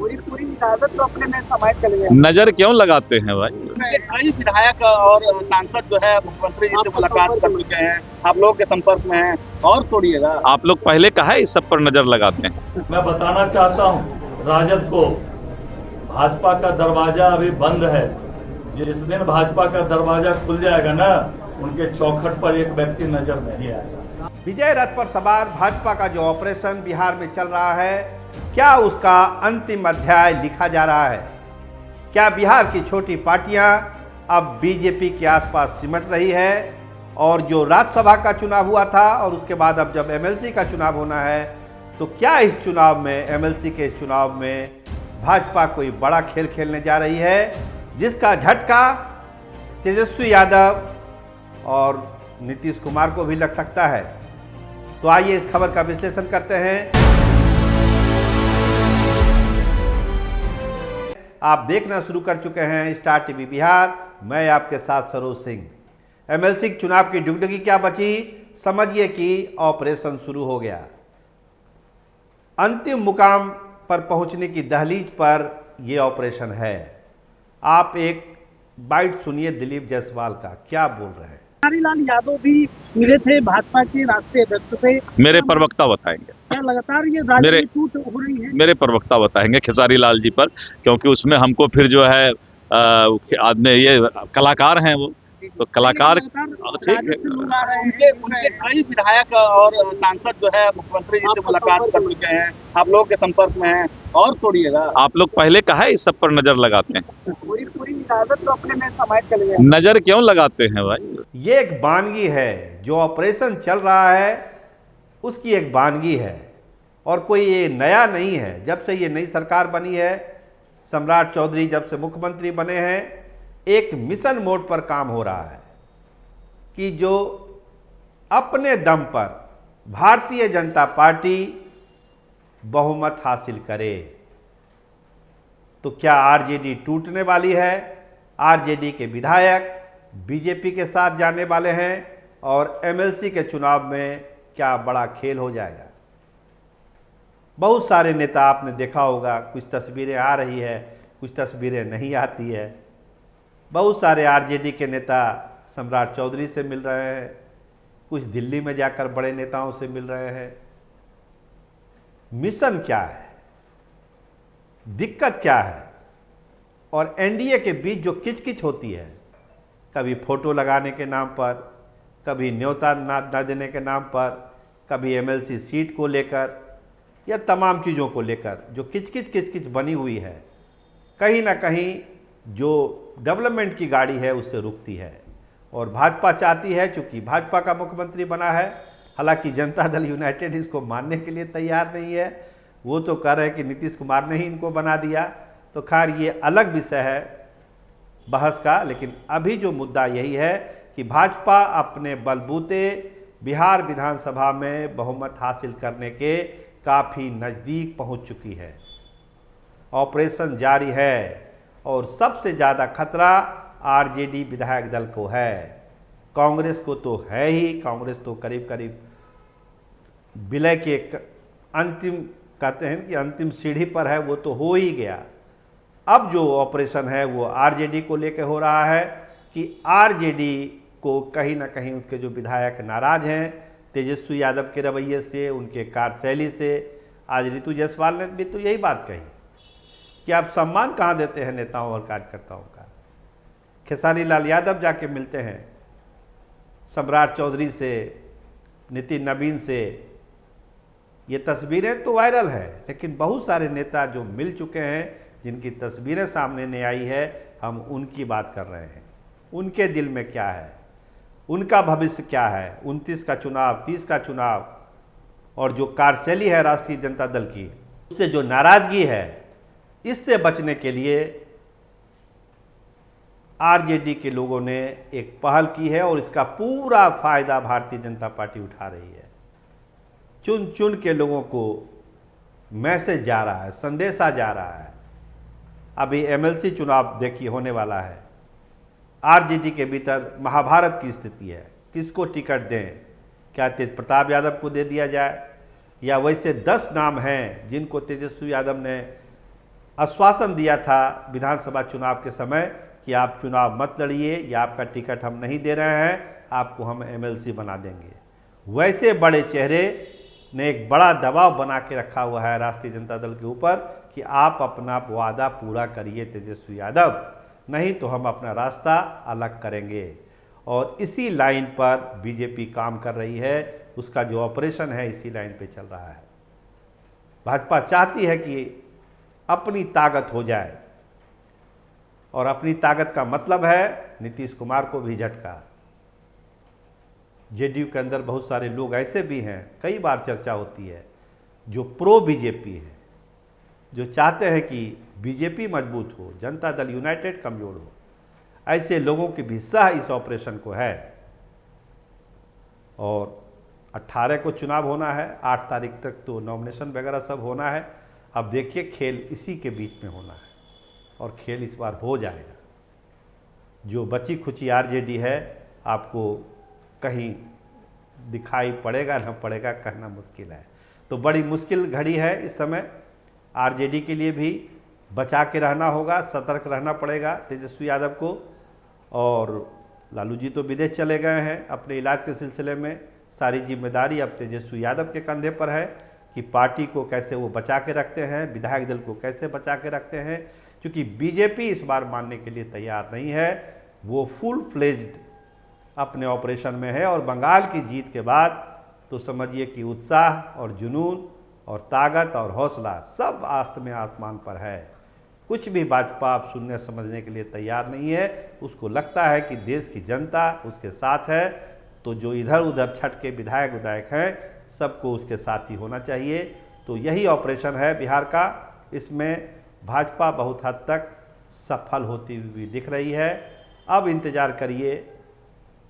पूरी पूरी इजाजत तो अपने में समाये चले गए। नजर क्यों लगाते हैं भाई? कई विधायक और सांसद जो है मुख्यमंत्री जी से मुलाकात कर चुके हैं, आप लोगों के संपर्क में हैं और छोड़िएगा। आप लोग पहले कहा है इस सब पर नजर लगाते हैं। मैं बताना चाहता हूं राजद को, भाजपा का दरवाजा अभी बंद है। जिस दिन भाजपा का दरवाजा खुल जाएगा ना, उनके चौखट पर एक व्यक्ति नजर नहीं आएगा। विजय रथ पर सवार भाजपा का जो ऑपरेशन बिहार में चल रहा है, क्या उसका अंतिम अध्याय लिखा जा रहा है? क्या बिहार की छोटी पार्टियां अब बीजेपी के आसपास सिमट रही है और जो राज्यसभा का चुनाव हुआ था और उसके बाद अब जब एमएलसी का चुनाव होना है, तो क्या इस चुनाव में, एमएलसी के इस चुनाव में भाजपा कोई बड़ा खेल खेलने जा रही है जिसका झटका तेजस्वी यादव और नीतीश कुमार को भी लग सकता है? तो आइए इस खबर का विश्लेषण करते हैं। आप देखना शुरू कर चुके हैं स्टार टीवी बिहार, मैं आपके साथ सरोज सिंह। एमएलसी चुनाव की डुगडुगी क्या बची, समझिए कि ऑपरेशन शुरू हो गया। अंतिम मुकाम पर पहुंचने की दहलीज पर यह ऑपरेशन है। आप एक बाइट सुनिए दिलीप जायसवाल का, क्या बोल रहे हैं। खेसारी लाल यादव भी मिले थे भाजपा के राष्ट्रीय अध्यक्ष से। मेरे प्रवक्ता बताएंगे। क्या लगातार ये राजनीति टूट हो रही है? मेरे प्रवक्ता बताएंगे खेसारी लाल जी पर, क्योंकि उसमें हमको फिर जो है आदमी ये कलाकार हैं वो, तो कलाकार ठीक है। उनके कई विधायक और सांसद जो है मुख्यमंत्री जी से मुलाकात कर चुके हैं, आप लोगों के संपर्क में हैं और छोड़िएगा। आप लोग पहले कहा है इस सब पर नजर लगाते हैं। पूरी पूरी इजाजत तो अपने में समाये चले गए। नजर क्यों लगाते हैं भाई? ये एक वानगी है, जो ऑपरेशन चल रहा है उसकी एक वानगी है और कोई ये नया नहीं है। जब से ये नई सरकार बनी है, सम्राट चौधरी जब से मुख्यमंत्री बने हैं, एक मिशन मोड पर काम हो रहा है कि जो अपने दम पर भारतीय जनता पार्टी बहुमत हासिल करे। तो क्या आरजेडी टूटने वाली है? आरजेडी के विधायक बीजेपी के साथ जाने वाले हैं और एमएलसी के चुनाव में क्या बड़ा खेल हो जाएगा? बहुत सारे नेता आपने देखा होगा, कुछ तस्वीरें आ रही है, कुछ तस्वीरें नहीं आती है। बहुत सारे आरजेडी के नेता सम्राट चौधरी से मिल रहे हैं, कुछ दिल्ली में जाकर बड़े नेताओं से मिल रहे हैं। मिशन क्या है, दिक्कत क्या है? और एनडीए के बीच जो किचकिच होती है, कभी फोटो लगाने के नाम पर, कभी न्योता ना देने के नाम पर, कभी एमएलसी सीट को लेकर या तमाम चीज़ों को लेकर जो किचकिच बनी हुई है, कहीं ना कहीं जो डेवलपमेंट की गाड़ी है उससे रुकती है। और भाजपा चाहती है, चूंकि भाजपा का मुख्यमंत्री बना है, हालांकि जनता दल यूनाइटेड इसको मानने के लिए तैयार नहीं है। वो तो कह रहे हैं कि नीतीश कुमार ने ही इनको बना दिया। तो खैर ये अलग विषय है बहस का, लेकिन अभी जो मुद्दा यही है कि भाजपा अपने बलबूते बिहार विधानसभा में बहुमत हासिल करने के काफ़ी नज़दीक पहुंच चुकी है। ऑपरेशन जारी है और सबसे ज़्यादा खतरा आरजेडी विधायक दल को है। कांग्रेस को तो है ही, कांग्रेस तो करीब करीब विलय के अंतिम, कहते हैं कि अंतिम सीढ़ी पर है, वो तो हो ही गया। अब जो ऑपरेशन है वो आरजेडी को लेकर हो रहा है कि आरजेडी को कहीं ना कहीं उसके जो विधायक नाराज हैं तेजस्वी यादव के रवैये से, उनके कार्यशैली से। आज ऋतु जायसवाल ने भी तो यही बात कही कि आप सम्मान कहाँ देते हैं नेताओं और कार्यकर्ताओं का। खेसारी लाल यादव जाके मिलते हैं सम्राट चौधरी से, नितिन नवीन से। ये तस्वीरें तो वायरल है, लेकिन बहुत सारे नेता जो मिल चुके हैं, जिनकी तस्वीरें सामने नहीं आई है, हम उनकी बात कर रहे हैं। उनके दिल में क्या है, उनका भविष्य क्या है, 29 का चुनाव, 30 का चुनाव, और जो कार्यशैली है राष्ट्रीय जनता दल की, उससे जो नाराजगी है, इससे बचने के लिए आरजेडी के लोगों ने एक पहल की है और इसका पूरा फायदा भारतीय जनता पार्टी उठा रही है। चुन चुन के लोगों को मैसेज जा रहा है, संदेशा जा रहा है। अभी एमएलसी चुनाव देखिए होने वाला है, आरजेडी के भीतर महाभारत की स्थिति है। किसको टिकट दें? क्या तेज प्रताप यादव को दे दिया जाए, या वैसे 10 नाम हैं जिनको तेजस्वी यादव ने आश्वासन दिया था विधानसभा चुनाव के समय कि आप चुनाव मत लड़िए या आपका टिकट हम नहीं दे रहे हैं, आपको हम एमएलसी बना देंगे। वैसे बड़े चेहरे ने एक बड़ा दबाव बना के रखा हुआ है राष्ट्रीय जनता दल के ऊपर कि आप अपना वादा पूरा करिए तेजस्वी यादव, नहीं तो हम अपना रास्ता अलग करेंगे। और इसी लाइन पर बीजेपी काम कर रही है, उसका जो ऑपरेशन है इसी लाइन पे चल रहा है। भाजपा चाहती है कि अपनी ताकत हो जाए, और अपनी ताकत का मतलब है नीतीश कुमार को भी झटका। जेडीयू के अंदर बहुत सारे लोग ऐसे भी हैं, कई बार चर्चा होती है, जो प्रो बीजेपी है, जो चाहते हैं कि बीजेपी मजबूत हो, जनता दल यूनाइटेड कमजोर हो। ऐसे लोगों की भी हिस्सा इस ऑपरेशन को है। और 18 को चुनाव होना है, 8 तारीख तक तो नॉमिनेशन वगैरह सब होना है। अब देखिए खेल इसी के बीच में होना है, और खेल इस बार हो जाएगा। जो बची खुची आरजेडी है, आपको कहीं दिखाई पड़ेगा ना पड़ेगा कहना मुश्किल है। तो बड़ी मुश्किल घड़ी है इस समय। आरजेडी के लिए भी बचा के रहना होगा, सतर्क रहना पड़ेगा तेजस्वी यादव को। और लालू जी तो विदेश चले गए हैं अपने इलाज के सिलसिले में। सारी जिम्मेदारी अब तेजस्वी यादव के कंधे पर है कि पार्टी को कैसे वो बचा के रखते हैं, विधायक दल को कैसे बचा के रखते हैं। क्योंकि बीजेपी इस बार मानने के लिए तैयार नहीं है, वो फुल फ्लेज्ड अपने ऑपरेशन में है। और बंगाल की जीत के बाद तो समझिए कि उत्साह और जुनून और ताकत और हौसला सब आसमान आसमान पर है। कुछ भी भाजपा आप सुनने समझने के लिए तैयार नहीं है। उसको लगता है कि देश की जनता उसके साथ है, तो जो इधर उधर छट के विधायक हैं सबको उसके साथ ही होना चाहिए। तो यही ऑपरेशन है बिहार का। इसमें भाजपा बहुत हद तक सफल होती हुई दिख रही है। अब इंतज़ार करिए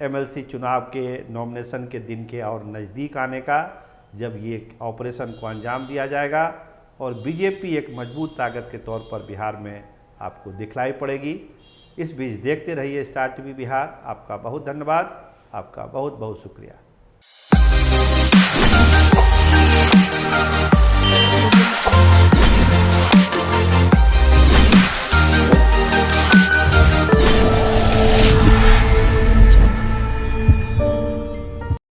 एमएलसी चुनाव के नॉमिनेशन के दिन के और नज़दीक आने का, जब ये ऑपरेशन को अंजाम दिया जाएगा और बीजेपी एक मजबूत ताकत के तौर पर बिहार में आपको दिखलाई पड़ेगी। इस बीच देखते रहिए स्टार टीवी बिहार। आपका बहुत धन्यवाद, आपका बहुत बहुत शुक्रिया।